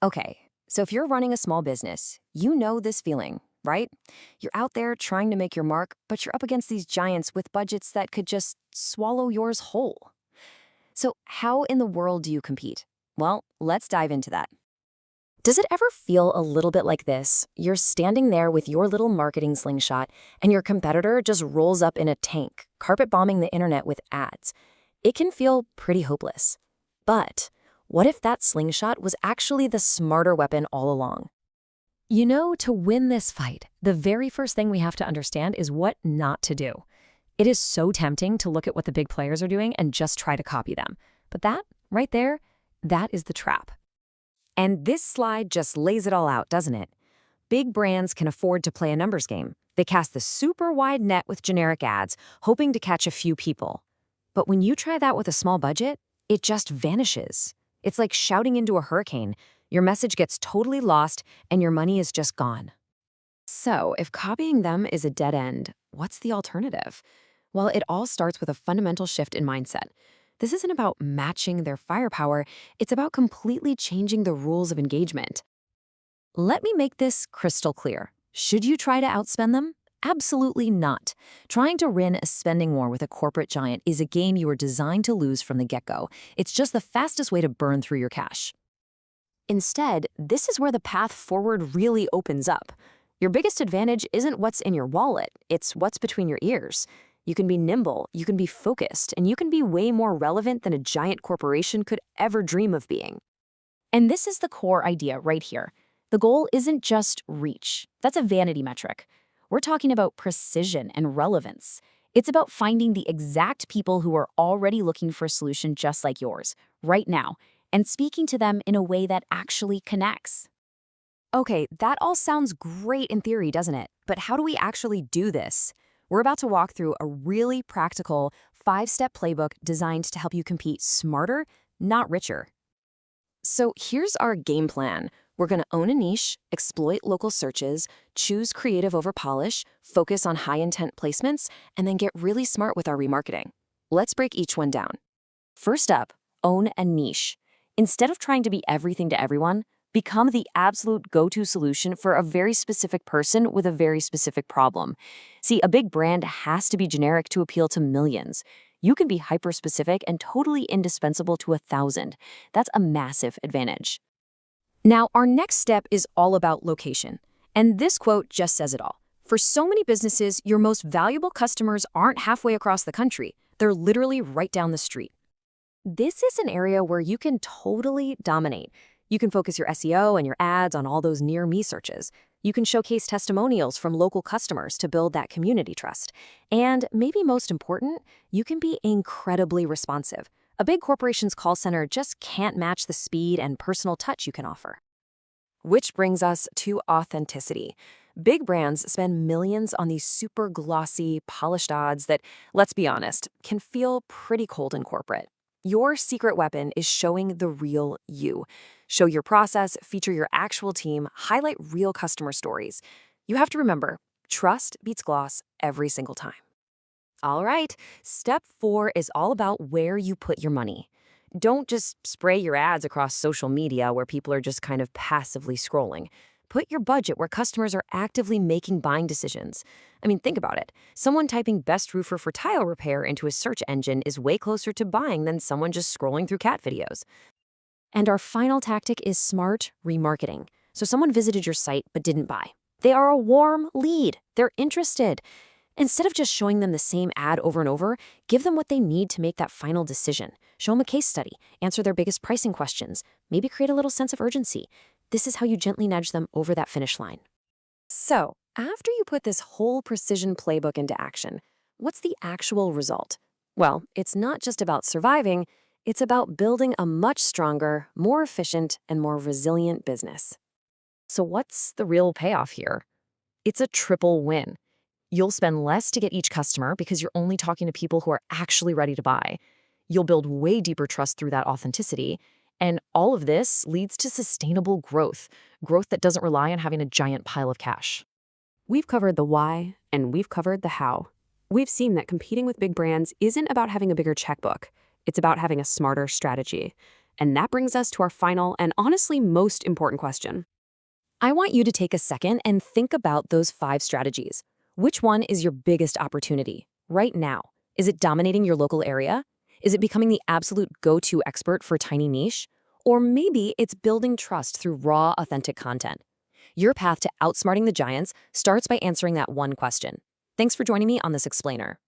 Okay, so if you're running a small business, you know this feeling, right? You're out there trying to make your mark, but you're up against these giants with budgets that could just swallow yours whole. So, how in the world do you compete? Well, let's dive into that. Does it ever feel a little bit like this? You're standing there with your little marketing slingshot, and your competitor just rolls up in a tank, carpet bombing the internet with ads. It can feel pretty hopeless. But what if that slingshot was actually the smarter weapon all along? To win this fight, the very first thing we have to understand is what not to do. It is so tempting to look at what the big players are doing and just try to copy them. But that, right there, that is the trap. And this slide just lays it all out, doesn't it? Big brands can afford to play a numbers game. They cast the super wide net with generic ads, hoping to catch a few people. But when you try that with a small budget, it just vanishes. It's like shouting into a hurricane. Your message gets totally lost, and your money is just gone. So, if copying them is a dead end, what's the alternative? Well, it all starts with a fundamental shift in mindset. This isn't about matching their firepower, it's about completely changing the rules of engagement. Let me make this crystal clear. Should you try to outspend them? Absolutely not. Trying to win a spending war with a corporate giant is a game you are designed to lose from the get-go. It's just the fastest way to burn through your cash. Instead, this is where the path forward really opens up. Your biggest advantage isn't what's in your wallet, it's what's between your ears. You can be nimble, you can be focused, and you can be way more relevant than a giant corporation could ever dream of being. And this is the core idea right here. The goal isn't just reach. That's a vanity metric. We're talking about precision and relevance. It's about finding the exact people who are already looking for a solution just like yours, right now, and speaking to them in a way that actually connects. Okay, that all sounds great in theory, doesn't it? But how do we actually do this? We're about to walk through a really practical 5-step playbook designed to help you compete smarter, not richer. So here's our game plan. We're going to own a niche, exploit local searches, choose creative over polish, focus on high-intent placements, and then get really smart with our remarketing. Let's break each one down. First up, own a niche. Instead of trying to be everything to everyone, become the absolute go-to solution for a very specific person with a very specific problem. See, a big brand has to be generic to appeal to millions. You can be hyper-specific and totally indispensable to 1,000. That's a massive advantage. Now, our next step is all about location. And this quote just says it all. For so many businesses, your most valuable customers aren't halfway across the country. They're literally right down the street. This is an area where you can totally dominate. You can focus your SEO and your ads on all those near-me searches. You can showcase testimonials from local customers to build that community trust. And maybe most important, you can be incredibly responsive. A big corporation's call center just can't match the speed and personal touch you can offer. Which brings us to authenticity. Big brands spend millions on these super glossy, polished ads that, let's be honest, can feel pretty cold in corporate. Your secret weapon is showing the real you. Show your process, feature your actual team, highlight real customer stories. You have to remember, trust beats gloss every single time. All right, step 4 is all about where you put your money. Don't just spray your ads across social media where people are just kind of passively scrolling. Put your budget where customers are actively making buying decisions. I mean, think about it. Someone typing best roofer for tile repair into a search engine is way closer to buying than someone just scrolling through cat videos. And our final tactic is smart remarketing. So someone visited your site but didn't buy. They are a warm lead. They're interested. Instead of just showing them the same ad over and over, give them what they need to make that final decision. Show them a case study, answer their biggest pricing questions, maybe create a little sense of urgency. This is how you gently nudge them over that finish line. So, after you put this whole precision playbook into action, what's the actual result? Well, it's not just about surviving, it's about building a much stronger, more efficient, and more resilient business. So what's the real payoff here? It's a triple win. You'll spend less to get each customer because you're only talking to people who are actually ready to buy. You'll build way deeper trust through that authenticity. And all of this leads to sustainable growth that doesn't rely on having a giant pile of cash. We've covered the why, and we've covered the how. We've seen that competing with big brands isn't about having a bigger checkbook. It's about having a smarter strategy. And that brings us to our final and honestly most important question. I want you to take a second and think about those 5 strategies. Which one is your biggest opportunity right now? Is it dominating your local area? Is it becoming the absolute go-to expert for a tiny niche? Or maybe it's building trust through raw, authentic content. Your path to outsmarting the giants starts by answering that one question. Thanks for joining me on this explainer.